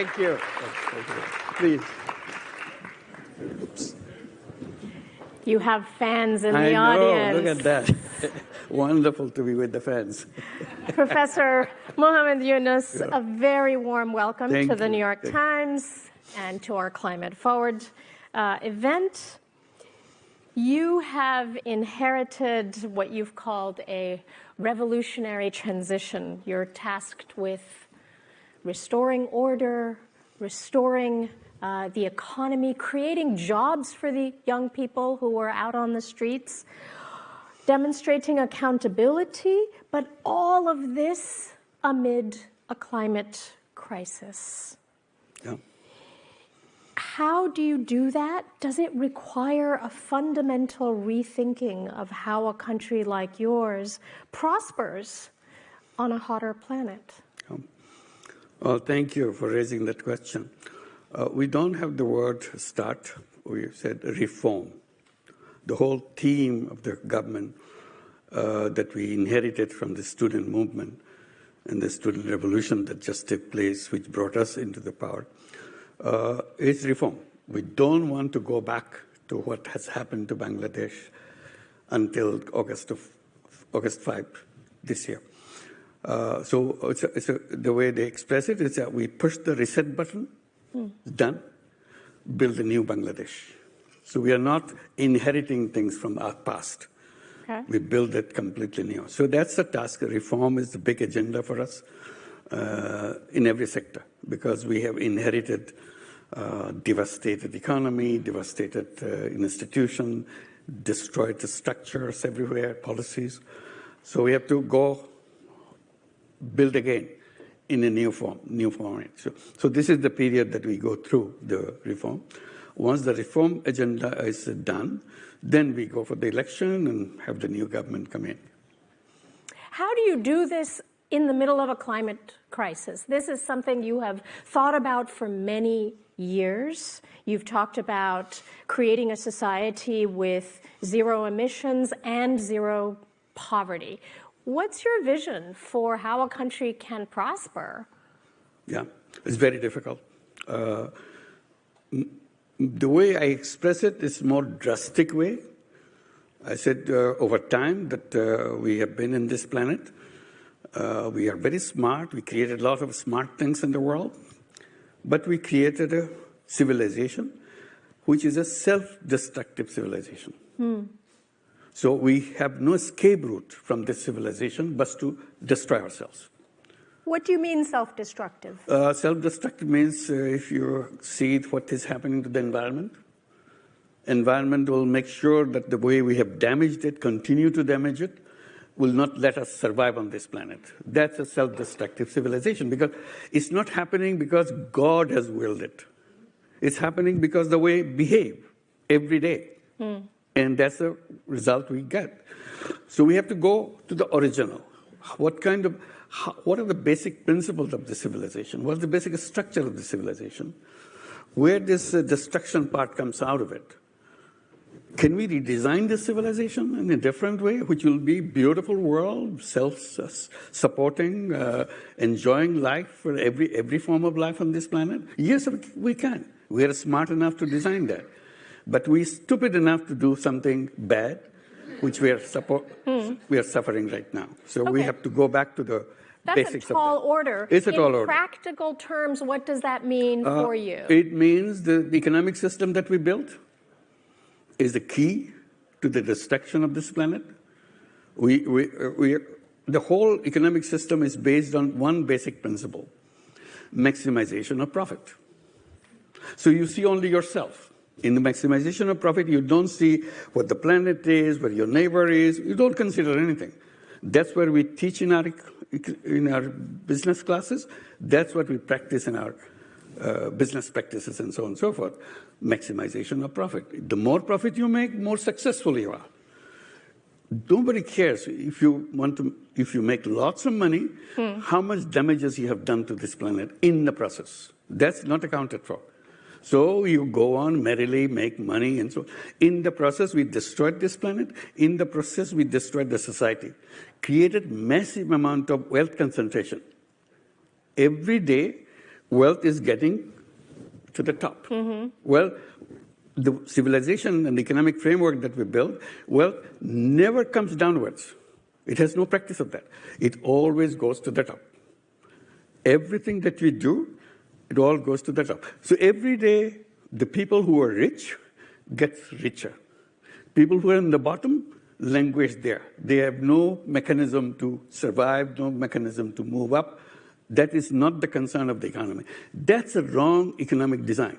Thank you. Please. Oops. You have fans in the I know, audience. look at that. Wonderful to be with the fans. Professor Muhammad Yunus, a very warm welcome Thank to the you. New York Times and to our Climate Forward event. You have inherited what you've called a revolutionary transition. You're tasked with restoring order, restoring the economy, creating jobs for the young people who are out on the streets, demonstrating accountability, but all of this amid a climate crisis. Yeah. How do you do that? Does it require a fundamental rethinking of how a country like yours prospers on a hotter planet? Well, thank you for raising that question. We don't have the word start. We said reform. The whole theme of the government that we inherited from the student movement and the student revolution that just took place, which brought us into the power, is reform. We don't want to go back to what has happened to Bangladesh until August 5 this year. So the way they express it is that we push the reset button, done, build a new Bangladesh. So we are not inheriting things from our past. Okay. We build it completely new. So that's the task. Reform is the big agenda for us in every sector, because we have inherited devastated economy, devastated institution, destroyed the structures everywhere, policies. So we have to go build again in a new format. So this is the period that we go through the reform. Once the reform agenda is done, then we go for the election and have the new government come in. How do you do this in the middle of a climate crisis? This is something you have thought about for many years. You've talked about creating a society with zero emissions and zero poverty. What's your vision for how a country can prosper? Yeah, it's very difficult. The way I express it is more drastic way. I said over time that we have been in this planet. We are very smart. We created a lot of smart things in the world. But we created a civilization which is a self-destructive civilization. So we have no escape route from this civilization but to destroy ourselves. What do you mean self-destructive? Self-destructive means if you see what is happening to the environment will make sure that the way we have damaged it, continue to damage it, will not let us survive on this planet. That's a self-destructive civilization, because it's not happening because God has willed it. It's happening because the way we behave every day. And that's the result we get. So we have to go to the original. What are the basic principles of the civilization? What's the basic structure of the civilization? Where this destruction part comes out of it? Can we redesign this civilization in a different way, which will be beautiful world, self-supporting, enjoying life for every form of life on this planet? Yes, we can. We are smart enough to design that. But we're stupid enough to do something bad, which we are suffering right now. So we have to go back to the basics of That's a tall order. It's a tall order. In practical terms, what does that mean for you? It means the economic system that we built is the key to the destruction of this planet. The whole economic system is based on one basic principle: maximization of profit. So you see only yourself. In the maximization of profit, you don't see what the planet is, where your neighbor is. You don't consider anything. That's where we teach in our business classes. That's what we practice in our business practices and so on and so forth. Maximization of profit. The more profit you make, more successful you are. Nobody cares if you make lots of money, how much damages you have done to this planet in the process. That's not accounted for. So you go on merrily, make money, and so on. In the process, we destroyed this planet. In the process, we destroyed the society. Created massive amount of wealth concentration. Every day, wealth is getting to the top. Well, the civilization and the economic framework that we build, wealth never comes downwards. It has no practice of that. It always goes to the top. Everything that we do, it all goes to the top. So every day, the people who are rich gets richer. People who are in the bottom languish there. They have no mechanism to survive, no mechanism to move up. That is not the concern of the economy. That's a wrong economic design.